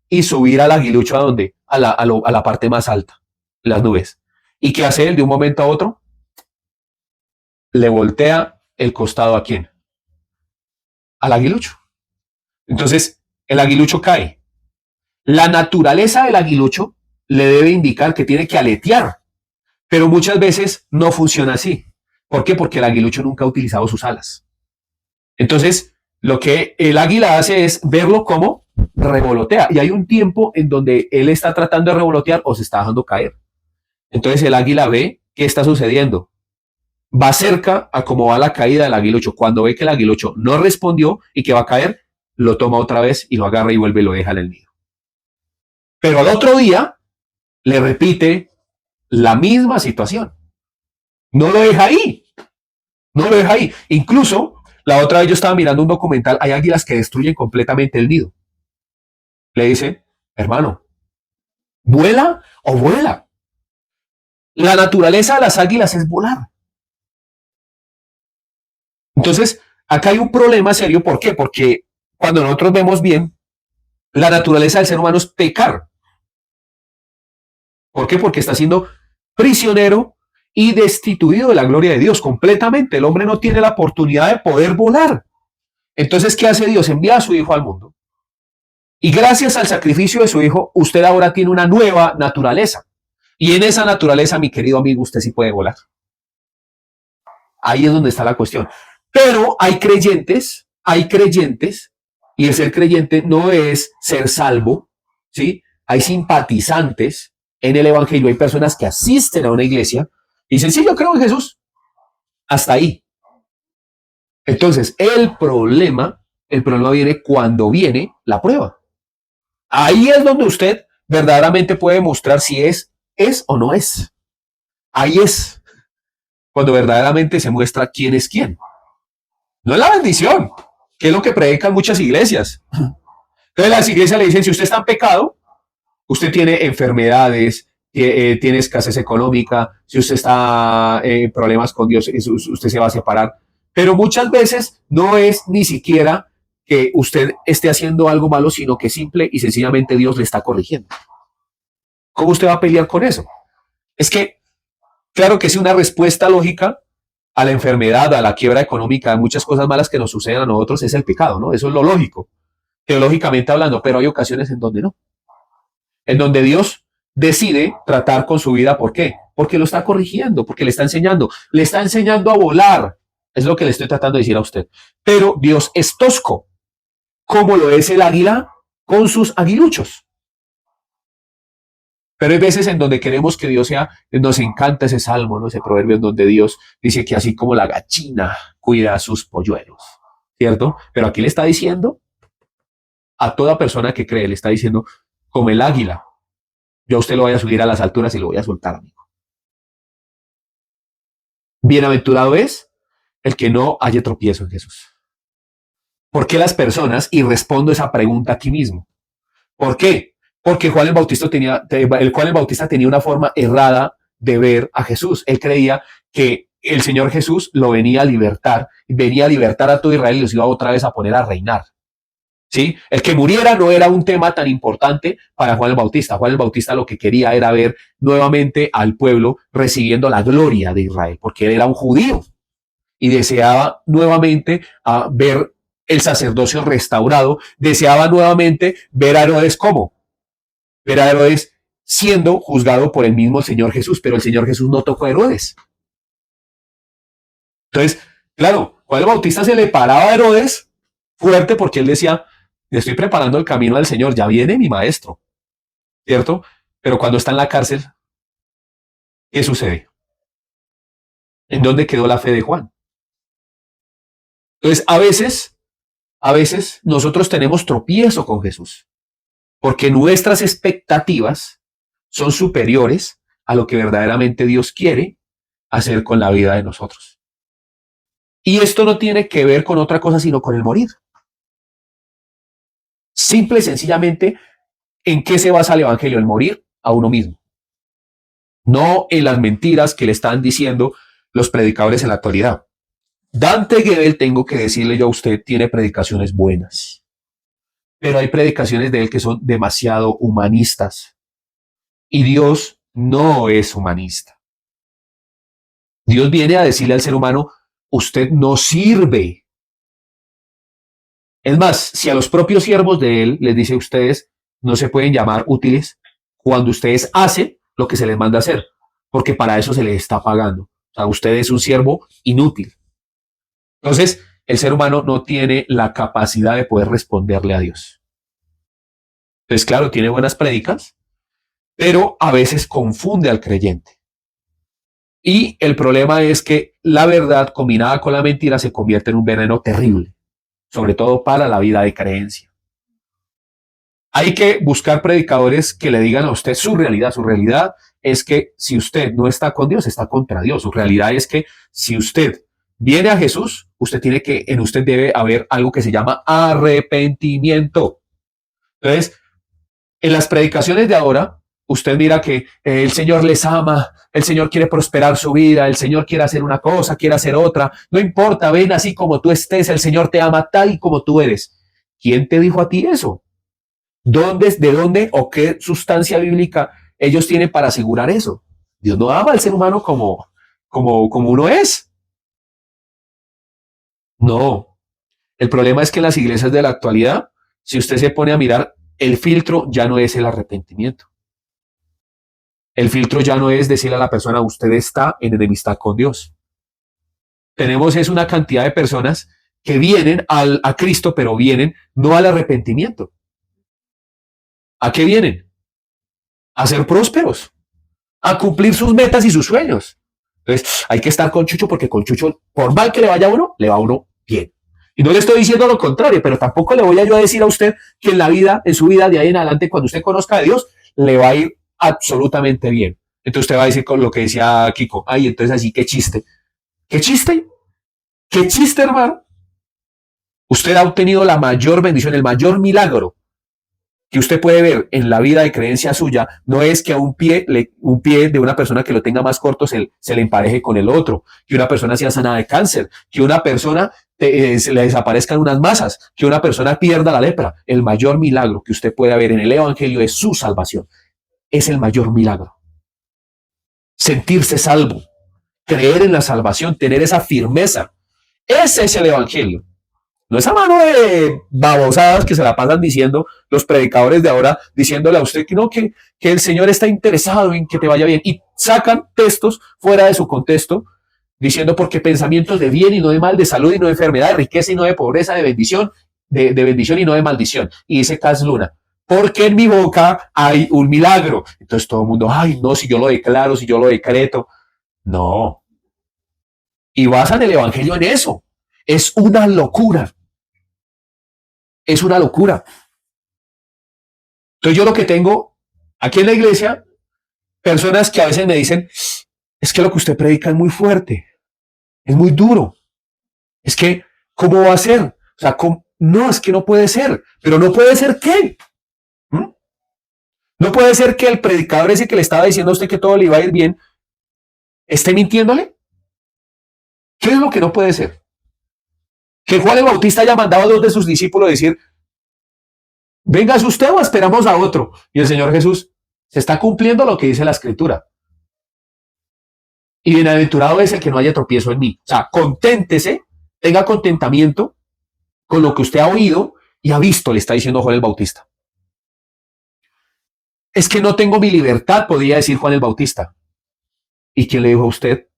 y subir al aguilucho ¿a dónde? A la parte más alta, las nubes. ¿Y qué hace él de un momento a otro? Le voltea el costado ¿a quién? Al aguilucho. Entonces, el aguilucho cae. La naturaleza del aguilucho le debe indicar que tiene que aletear, pero muchas veces no funciona así. ¿Por qué? Porque el aguilucho nunca ha utilizado sus alas. Entonces, lo que el águila hace es verlo como revolotea y hay un tiempo en donde él está tratando de revolotear o se está dejando caer. Entonces el águila ve qué está sucediendo. Va cerca a cómo va la caída del aguilucho. Cuando ve que el aguilucho no respondió y que va a caer, lo toma otra vez y lo agarra y vuelve y lo deja en el nido. Pero al otro día le repite la misma situación. No lo deja ahí. No lo deja ahí. Incluso la otra vez yo estaba mirando un documental, hay águilas que destruyen completamente el nido. Le dice, hermano, ¿vuela o vuela? La naturaleza de las águilas es volar. Entonces, acá hay un problema serio. ¿Por qué? Porque cuando nosotros vemos bien, la naturaleza del ser humano es pecar. ¿Por qué? Porque está siendo prisionero y destituido de la gloria de Dios completamente. El hombre no tiene la oportunidad de poder volar. Entonces, ¿qué hace Dios? Envía a su hijo al mundo. Y gracias al sacrificio de su hijo, usted ahora tiene una nueva naturaleza. Y en esa naturaleza, mi querido amigo, usted sí puede volar. Ahí es donde está la cuestión. Pero hay creyentes, y el ser creyente no es ser salvo, ¿sí? Hay simpatizantes en el evangelio, hay personas que asisten a una iglesia y dicen, sí, yo creo en Jesús. Hasta ahí. Entonces, el problema viene cuando viene la prueba. Ahí es donde usted verdaderamente puede mostrar si es o no es. Ahí es cuando verdaderamente se muestra quién es quién. No es la bendición, que es lo que predican muchas iglesias. Entonces las iglesias le dicen, si usted está en pecado, usted tiene enfermedades, tiene escasez económica, si usted está en problemas con Dios, usted se va a separar. Pero muchas veces no es ni siquiera que usted esté haciendo algo malo, sino que simple y sencillamente Dios le está corrigiendo. ¿Cómo usted va a pelear con eso? Es que, claro que es una respuesta lógica a la enfermedad, a la quiebra económica, a muchas cosas malas que nos suceden a nosotros, es el pecado, ¿no? Eso es lo lógico, teológicamente hablando, pero hay ocasiones en donde no. En donde Dios decide tratar con su vida. ¿Por qué? Porque lo está corrigiendo, porque le está enseñando a volar. Es lo que le estoy tratando de decir a usted. Pero Dios es tosco, como lo es el águila con sus aguiluchos. Pero hay veces en donde queremos que Dios sea, nos encanta ese salmo, ¿no? Ese proverbio en donde Dios dice que así como la gallina cuida a sus polluelos, ¿cierto? Pero aquí le está diciendo a toda persona que cree, le está diciendo, como el águila, yo a usted lo voy a subir a las alturas y lo voy a soltar, amigo. Bienaventurado es el que no haya tropiezo en Jesús. ¿Por qué las personas? Y respondo esa pregunta aquí mismo. ¿Por qué? Porque Juan el Bautista tenía una forma errada de ver a Jesús. Él creía que el Señor Jesús lo venía a libertar a todo Israel y los iba otra vez a poner a reinar. ¿Sí? El que muriera no era un tema tan importante para Juan el Bautista. Juan el Bautista lo que quería era ver nuevamente al pueblo recibiendo la gloria de Israel, porque él era un judío y deseaba nuevamente ver el sacerdocio restaurado, deseaba nuevamente ver a Herodes como, ver a Herodes siendo juzgado por el mismo Señor Jesús, pero el Señor Jesús no tocó a Herodes. Entonces, claro, Juan el Bautista se le paraba a Herodes fuerte porque él decía, estoy preparando el camino del Señor, ya viene mi maestro, ¿cierto? Pero cuando está en la cárcel, ¿qué sucede? ¿En dónde quedó la fe de Juan? Entonces, a veces nosotros tenemos tropiezo con Jesús, porque nuestras expectativas son superiores a lo que verdaderamente Dios quiere hacer con la vida de nosotros. Y esto no tiene que ver con otra cosa, sino con el morir. Simple y sencillamente, ¿en qué se basa el evangelio? El morir a uno mismo. No en las mentiras que le están diciendo los predicadores en la actualidad. Dante Gebel, tengo que decirle yo a usted, tiene predicaciones buenas. Pero hay predicaciones de él que son demasiado humanistas. Y Dios no es humanista. Dios viene a decirle al ser humano, usted no sirve. Es más, si a los propios siervos de él les dice a ustedes, no se pueden llamar útiles cuando ustedes hacen lo que se les manda hacer, porque para eso se les está pagando. O sea, usted es un siervo inútil. Entonces, el ser humano no tiene la capacidad de poder responderle a Dios. Entonces, claro, tiene buenas prédicas, pero a veces confunde al creyente. Y el problema es que la verdad combinada con la mentira se convierte en un veneno terrible, sobre todo para la vida de creencia. Hay que buscar predicadores que le digan a usted su realidad. Su realidad es que si usted no está con Dios, está contra Dios. Su realidad es que si usted viene a Jesús, usted tiene que, en usted debe haber algo que se llama arrepentimiento. Entonces, en las predicaciones de ahora, usted mira que el Señor les ama, el Señor quiere prosperar su vida, el Señor quiere hacer una cosa, quiere hacer otra. No importa, ven así como tú estés, el Señor te ama tal y como tú eres. ¿Quién te dijo a ti eso? ¿De dónde o qué sustancia bíblica ellos tienen para asegurar eso? Dios no ama al ser humano como uno es. No. El problema es que en las iglesias de la actualidad, si usted se pone a mirar, el filtro ya no es el arrepentimiento. El filtro ya no es decirle a la persona, usted está en enemistad con Dios. Tenemos es una cantidad de personas que vienen a Cristo, pero vienen no al arrepentimiento. ¿A qué vienen? A ser prósperos, a cumplir sus metas y sus sueños. Entonces, hay que estar con Chucho porque con Chucho, por mal que le vaya a uno, le va a uno bien. Y no le estoy diciendo lo contrario, pero tampoco le voy a yo a decir a usted que en la vida, en su vida de ahí en adelante, cuando usted conozca a Dios, le va a ir absolutamente bien. Entonces usted va a decir con lo que decía Kiko, ay, entonces así, qué chiste. ¿Qué chiste? ¿Qué chiste, hermano? Usted ha obtenido la mayor bendición, el mayor milagro que usted puede ver en la vida de creencia suya. No es que a un pie de una persona que lo tenga más corto se le empareje con el otro, que una persona sea sanada de cáncer, que una persona se le desaparezcan unas masas, que una persona pierda la lepra. El mayor milagro que usted puede ver en el evangelio es su salvación. Es el mayor milagro. Sentirse salvo, creer en la salvación, tener esa firmeza. Ese es el evangelio. No esa mano de babosadas que se la pasan diciendo los predicadores de ahora, diciéndole a usted que no, que el Señor está interesado en que te vaya bien. Y sacan textos fuera de su contexto, diciendo porque pensamientos de bien y no de mal, de salud y no de enfermedad, de riqueza y no de pobreza, de bendición, de bendición y no de maldición. Y dice Cas Luna, porque en mi boca hay un milagro. Entonces todo el mundo, ay, no, si yo lo declaro, si yo lo decreto. No. Y basan el evangelio en eso. Es una locura. Es una locura. Entonces yo lo que tengo aquí en la iglesia, personas que a veces me dicen, es que lo que usted predica es muy fuerte, es muy duro. Es que, ¿cómo va a ser? O sea, no, es que no puede ser. Pero no puede ser ¿qué? ¿Mm? No puede ser que el predicador ese que le estaba diciendo a usted que todo le iba a ir bien, esté mintiéndole. ¿Qué es lo que no puede ser? Que Juan el Bautista haya mandado a dos de sus discípulos a decir, vengas usted o esperamos a otro. Y el Señor Jesús, se está cumpliendo lo que dice la Escritura. Y bienaventurado es el que no haya tropiezo en mí. O sea, conténtese, tenga contentamiento con lo que usted ha oído y ha visto, le está diciendo Juan el Bautista. Es que no tengo mi libertad, podría decir Juan el Bautista. ¿Y quién le dijo a usted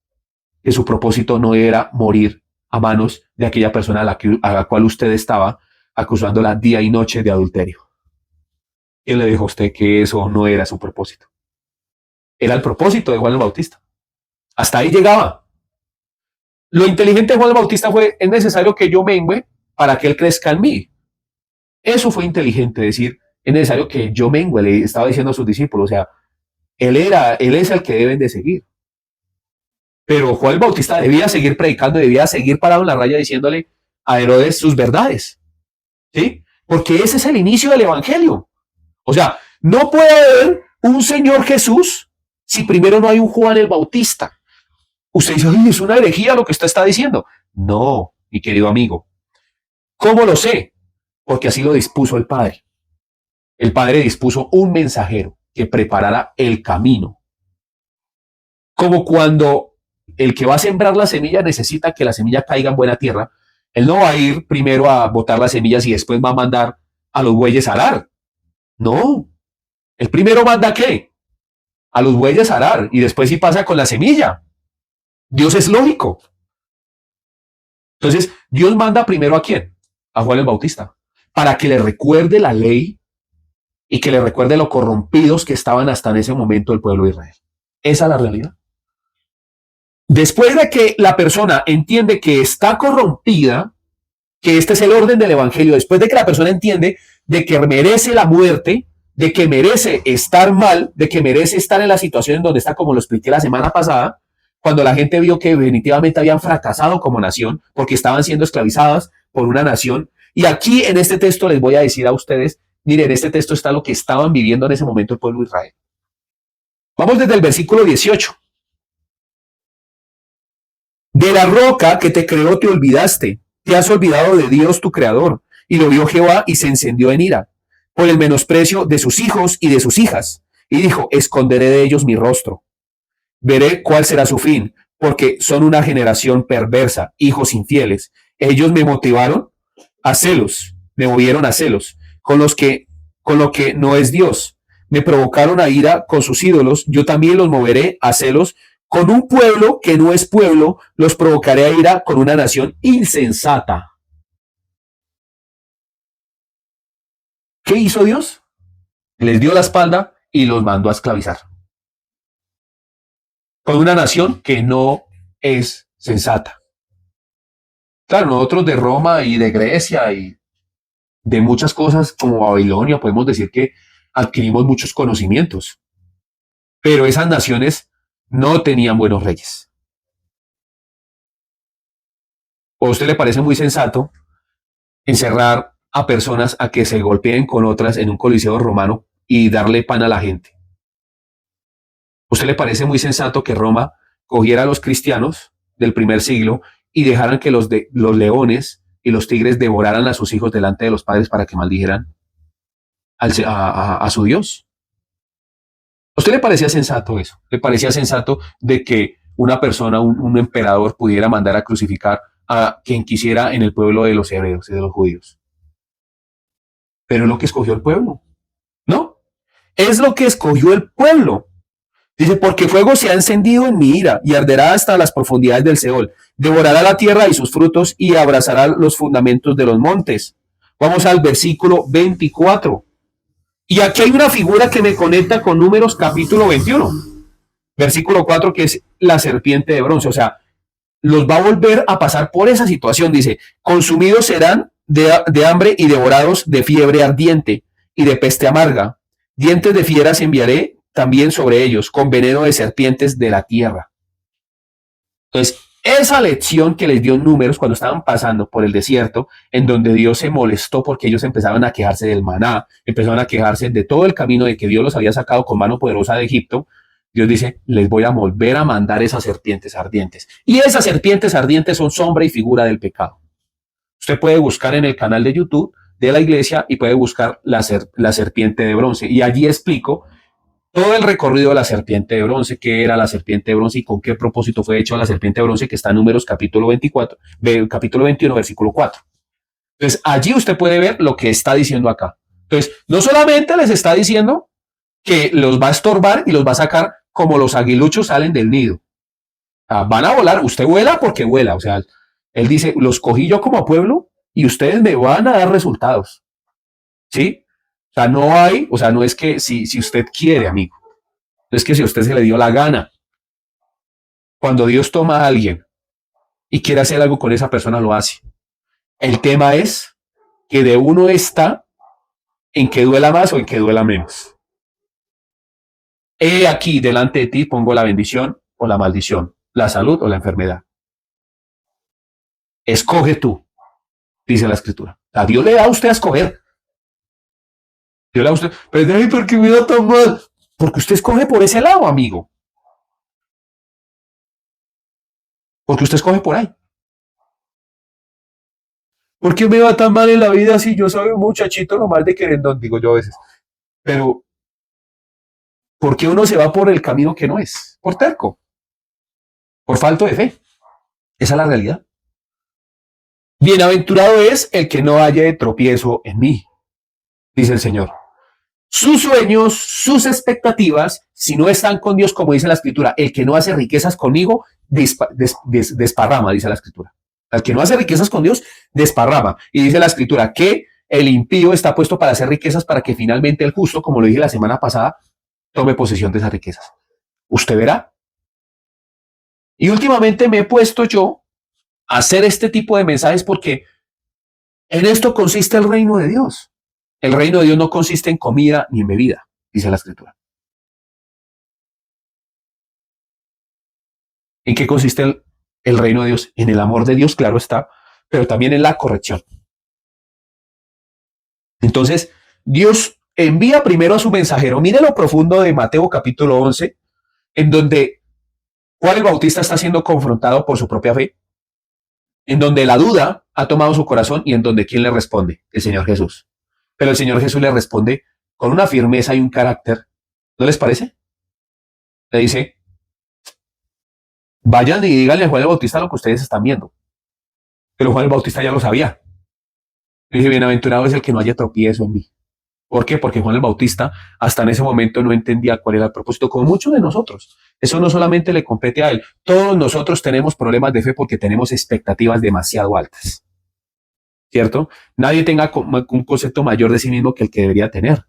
que su propósito no era morir a manos de aquella persona a la cual usted estaba acusándola día y noche de adulterio? ¿Quién le dijo a usted que eso no era su propósito? Era el propósito de Juan el Bautista. Hasta ahí llegaba. Lo inteligente de Juan el Bautista fue, es necesario que yo mengüe para que él crezca en mí. Eso fue inteligente, decir, es necesario que yo mengüe, le estaba diciendo a sus discípulos, o sea, él es el que deben de seguir. Pero Juan el Bautista debía seguir predicando, debía seguir parado en la raya diciéndole a Herodes sus verdades. ¿Sí? Porque ese es el inicio del evangelio. O sea, no puede haber un Señor Jesús si primero no hay un Juan el Bautista. Usted dice, oye, es una herejía lo que usted está diciendo. No, mi querido amigo. ¿Cómo lo sé? Porque así lo dispuso el Padre. El Padre dispuso un mensajero que preparara el camino. Como cuando el que va a sembrar la semilla necesita que la semilla caiga en buena tierra, él no va a ir primero a botar las semillas y después va a mandar a los bueyes a arar. No. El primero manda ¿qué? A los bueyes a arar y después sí pasa con la semilla. Dios es lógico. Entonces, Dios manda primero ¿a quién? A Juan el Bautista, para que le recuerde la ley y que le recuerde lo corrompidos que estaban hasta en ese momento el pueblo de Israel. Esa es la realidad. Después de que la persona entiende que está corrompida, que este es el orden del evangelio, después de que la persona entiende de que merece la muerte, de que merece estar mal, de que merece estar en la situación en donde está, como lo expliqué la semana pasada, cuando la gente vio que definitivamente habían fracasado como nación, porque estaban siendo esclavizadas por una nación. Y aquí en este texto les voy a decir a ustedes, miren, en este texto está lo que estaban viviendo en ese momento el pueblo de Israel. Vamos desde el versículo 18. De la roca que te creó te olvidaste, te has olvidado de Dios tu creador. Y lo vio Jehová y se encendió en ira por el menosprecio de sus hijos y de sus hijas. Y dijo, esconderé de ellos mi rostro. Veré cuál será su fin, porque son una generación perversa, hijos infieles. Ellos me motivaron a celos, me movieron a celos, con lo que no es Dios. Me provocaron a ira con sus ídolos, yo también los moveré a celos. Con un pueblo que no es pueblo, los provocaré a ira con una nación insensata. ¿Qué hizo Dios? Les dio la espalda y los mandó a esclavizar. Con una nación que no es sensata. Claro, nosotros de Roma y de Grecia y de muchas cosas como Babilonia podemos decir que adquirimos muchos conocimientos. Pero esas naciones no tenían buenos reyes. ¿O a usted le parece muy sensato encerrar a personas a que se golpeen con otras en un coliseo romano y darle pan a la gente? ¿A usted le parece muy sensato que Roma cogiera a los cristianos del primer siglo y dejaran que los leones y los tigres devoraran a sus hijos delante de los padres para que maldijeran a su Dios? ¿A usted le parecía sensato eso? ¿Le parecía sensato de que una persona, un emperador, pudiera mandar a crucificar a quien quisiera en el pueblo de los hebreos y de los judíos? Pero es lo que escogió el pueblo, ¿no? Es lo que escogió el pueblo. Dice, porque fuego se ha encendido en mi ira y arderá hasta las profundidades del Seol. Devorará la tierra y sus frutos y abrazará los fundamentos de los montes. Vamos al versículo 24. Y aquí hay una figura que me conecta con Números capítulo 21. Versículo 4, que es la serpiente de bronce. O sea, los va a volver a pasar por esa situación. Dice, consumidos serán de hambre y devorados de fiebre ardiente y de peste amarga. Dientes de fieras enviaré también sobre ellos, con veneno de serpientes de la tierra. Entonces, esa lección que les dio en Números cuando estaban pasando por el desierto, en donde Dios se molestó porque ellos empezaban a quejarse del maná, empezaban a quejarse de todo el camino de que Dios los había sacado con mano poderosa de Egipto, Dios dice, les voy a volver a mandar esas serpientes ardientes. Y esas serpientes ardientes son sombra y figura del pecado. Usted puede buscar en el canal de YouTube de la iglesia y puede buscar la serpiente de bronce. Y allí explico todo el recorrido de la serpiente de bronce, qué era la serpiente de bronce y con qué propósito fue hecho la serpiente de bronce, que está en Números capítulo 24, capítulo 21, versículo 4. Entonces, allí usted puede ver lo que está diciendo acá. Entonces, no solamente les está diciendo que los va a estorbar y los va a sacar como los aguiluchos salen del nido. Van a volar, usted vuela porque vuela. O sea, él dice, los cogí yo como pueblo y ustedes me van a dar resultados. ¿Sí? O sea, no hay, o sea, no es que si usted quiere, amigo, no es que si a usted se le dio la gana. Cuando Dios toma a alguien y quiere hacer algo con esa persona, lo hace. El tema es que de uno está en que duela más o en que duela menos. He aquí delante de ti pongo la bendición o la maldición, la salud o la enfermedad. Escoge tú, dice la escritura. A Dios le da a usted a escoger. Dios le da a usted, pero ¿por qué me da tan mal? Porque usted escoge por ese lado, amigo. Porque usted escoge por ahí. ¿Por qué me va tan mal en la vida si yo soy un muchachito nomás de querendón? Digo yo a veces. Pero, ¿por qué uno se va por el camino que no es? Por terco. Por falta de fe. Esa es la realidad. Bienaventurado es el que no haya de tropiezo en mí, dice el Señor. Sus sueños, sus expectativas, si no están con Dios, como dice la Escritura, el que no hace riquezas conmigo, desparrama, dice la Escritura. El que no hace riquezas con Dios, desparrama. Y dice la Escritura que el impío está puesto para hacer riquezas para que finalmente el justo, como lo dije la semana pasada, tome posesión de esas riquezas. Usted verá. Y últimamente me he puesto yo a hacer este tipo de mensajes porque en esto consiste el reino de Dios. El reino de Dios no consiste en comida ni en bebida, dice la Escritura. ¿En qué consiste el reino de Dios? En el amor de Dios, claro está, pero también en la corrección. Entonces, Dios envía primero a su mensajero. Mire lo profundo de Mateo capítulo 11, en donde Juan el Bautista está siendo confrontado por su propia fe, en donde la duda ha tomado su corazón y en donde ¿quién le responde? El Señor Jesús. Pero el Señor Jesús le responde con una firmeza y un carácter. ¿No les parece? Le dice, vayan y díganle a Juan el Bautista lo que ustedes están viendo. Pero Juan el Bautista ya lo sabía. Le dice, bienaventurado es el que no haya tropiezo en mí. ¿Por qué? Porque Juan el Bautista hasta en ese momento no entendía cuál era el propósito, como muchos de nosotros. Eso no solamente le compete a él. Todos nosotros tenemos problemas de fe porque tenemos expectativas demasiado altas. ¿Cierto? Nadie tenga un concepto mayor de sí mismo que el que debería tener.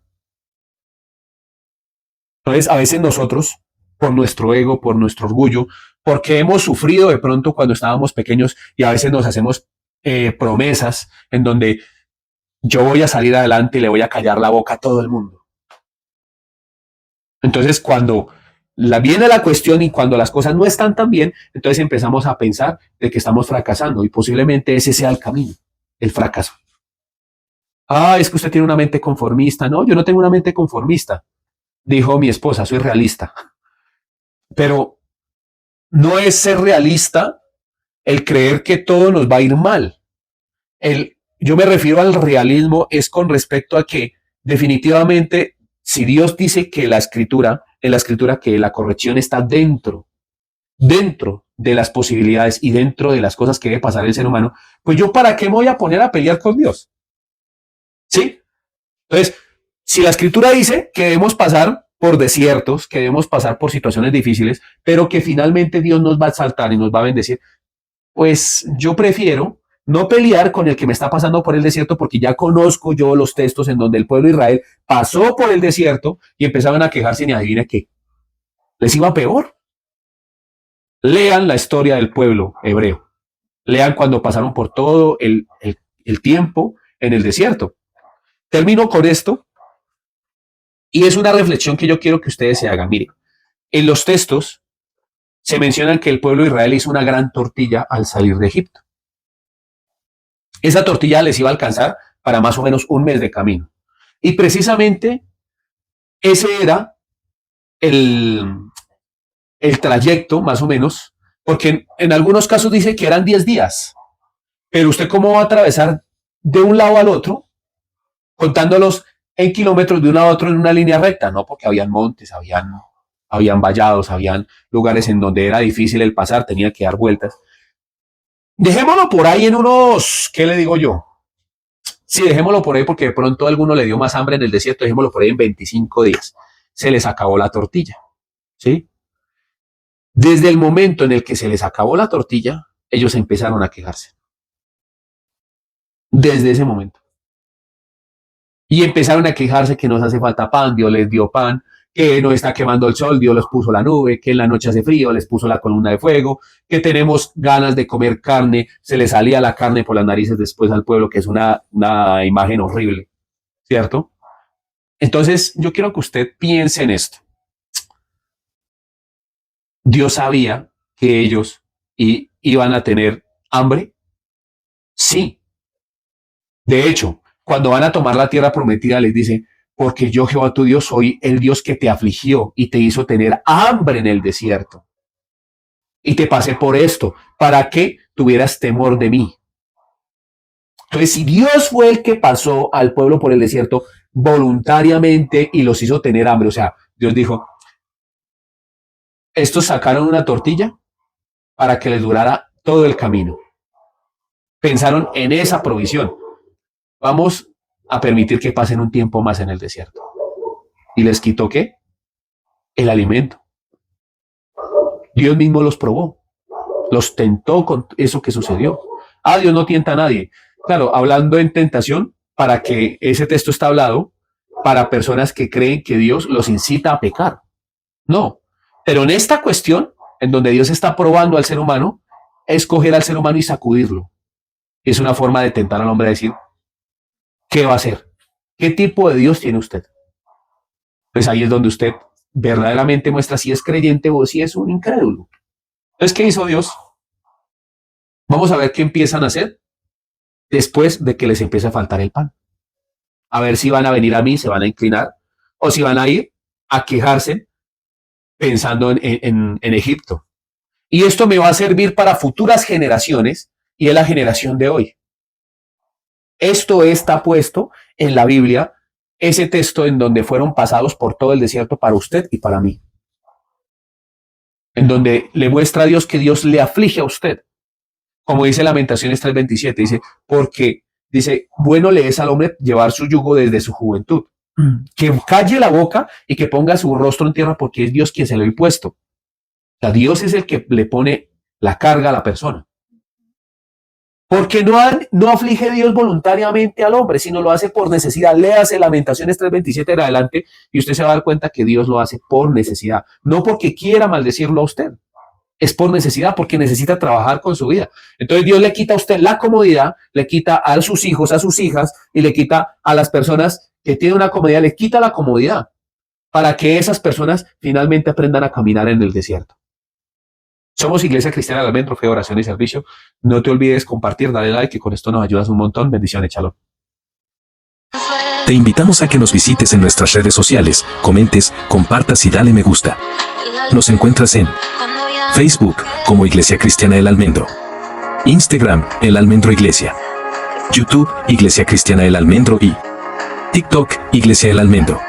Entonces, a veces nosotros, por nuestro ego, por nuestro orgullo, porque hemos sufrido de pronto cuando estábamos pequeños y a veces nos hacemos promesas en donde yo voy a salir adelante y le voy a callar la boca a todo el mundo. Entonces, cuando viene la cuestión y cuando las cosas no están tan bien, entonces empezamos a pensar de que estamos fracasando y posiblemente ese sea el camino, el fracaso. Ah, es que usted tiene una mente conformista. No, yo no tengo una mente conformista, dijo mi esposa, soy realista. Pero no es ser realista el creer que todo nos va a ir mal. Yo me refiero al realismo es con respecto a que definitivamente si Dios dice que en la escritura que la corrección está dentro de las posibilidades y dentro de las cosas que debe pasar el ser humano, pues yo para qué me voy a poner a pelear con Dios. ¿Sí? Entonces, si la escritura dice que debemos pasar por desiertos, que debemos pasar por situaciones difíciles, pero que finalmente Dios nos va a exaltar y nos va a bendecir, pues yo prefiero no pelear con el que me está pasando por el desierto porque ya conozco yo los textos en donde el pueblo de Israel pasó por el desierto y empezaban a quejarse y adivina qué. Les iba peor. Lean la historia del pueblo hebreo. Lean cuando pasaron por todo el tiempo en el desierto. Termino con esto y es una reflexión que yo quiero que ustedes se hagan. Miren, en los textos se menciona que el pueblo de Israel hizo una gran tortilla al salir de Egipto. Esa tortilla les iba a alcanzar para más o menos un mes de camino. Y precisamente ese era el trayecto, más o menos, porque en algunos casos dice que eran 10 días. Pero usted cómo va a atravesar de un lado al otro, contándolos en kilómetros de un lado a otro en una línea recta, no, porque habían montes, habían vallados, habían lugares en donde era difícil el pasar, tenía que dar vueltas. Dejémoslo por ahí en unos, ¿qué le digo yo? Sí, dejémoslo por ahí porque de pronto a alguno le dio más hambre en el desierto, dejémoslo por ahí en 25 días. Se les acabó la tortilla, ¿sí? Desde el momento en el que se les acabó la tortilla, ellos empezaron a quejarse. Desde ese momento. Y empezaron a quejarse que nos hace falta pan, Dios les dio pan, que no está quemando el sol, Dios les puso la nube, que en la noche hace frío, les puso la columna de fuego, que tenemos ganas de comer carne, se les salía la carne por las narices después al pueblo, que es una imagen horrible, ¿cierto? Entonces, yo quiero que usted piense en esto. Dios sabía que ellos iban a tener hambre. Sí. De hecho, cuando van a tomar la tierra prometida, les dice, porque yo, Jehová tu Dios, soy el Dios que te afligió y te hizo tener hambre en el desierto. Y te pasé por esto, para que tuvieras temor de mí. Entonces, si Dios fue el que pasó al pueblo por el desierto voluntariamente y los hizo tener hambre, o sea, Dios dijo, estos sacaron una tortilla para que les durara todo el camino. Pensaron en esa provisión. Vamos a permitir que pasen un tiempo más en el desierto. ¿Y les quitó qué? El alimento. Dios mismo los probó, los tentó con eso que sucedió. Ah, Dios no tienta a nadie. Claro, hablando en tentación, para que ese texto está hablado para personas que creen que Dios los incita a pecar. No. Pero en esta cuestión, en donde Dios está probando al ser humano, es coger al ser humano y sacudirlo. Es una forma de tentar al hombre a decir, ¿qué va a hacer? ¿Qué tipo de Dios tiene usted? Pues ahí es donde usted verdaderamente muestra si es creyente o si es un incrédulo. Entonces, ¿qué hizo Dios? Vamos a ver qué empiezan a hacer después de que les empiece a faltar el pan. A ver si van a venir a mí, se van a inclinar, o si van a ir a quejarse pensando en Egipto. Y esto me va a servir para futuras generaciones y es la generación de hoy. Esto está puesto en la Biblia, ese texto en donde fueron pasados por todo el desierto para usted y para mí. En donde le muestra a Dios que Dios le aflige a usted. Como dice Lamentaciones 3:27, dice, porque, dice, bueno le es al hombre llevar su yugo desde su juventud. Que calle la boca y que ponga su rostro en tierra porque es Dios quien se lo ha puesto. O sea, Dios es el que le pone la carga a la persona. Porque no aflige Dios voluntariamente al hombre, sino lo hace por necesidad. Léase Lamentaciones 3:27 en adelante y usted se va a dar cuenta que Dios lo hace por necesidad. No porque quiera maldecirlo a usted. Es por necesidad, porque necesita trabajar con su vida. Entonces Dios le quita a usted la comodidad, le quita a sus hijos, a sus hijas, y le quita a las personas que tienen una comodidad, le quita la comodidad para que esas personas finalmente aprendan a caminar en el desierto. Somos Iglesia Cristiana del Almendro, Fe, Oración y Servicio. No te olvides compartir, dale like, que con esto nos ayudas un montón. Bendiciones, shalom. Te invitamos a que nos visites en nuestras redes sociales, comentes, compartas y dale me gusta. Nos encuentras en Facebook como Iglesia Cristiana El Almendro, Instagram El Almendro Iglesia, YouTube Iglesia Cristiana El Almendro y TikTok Iglesia El Almendro.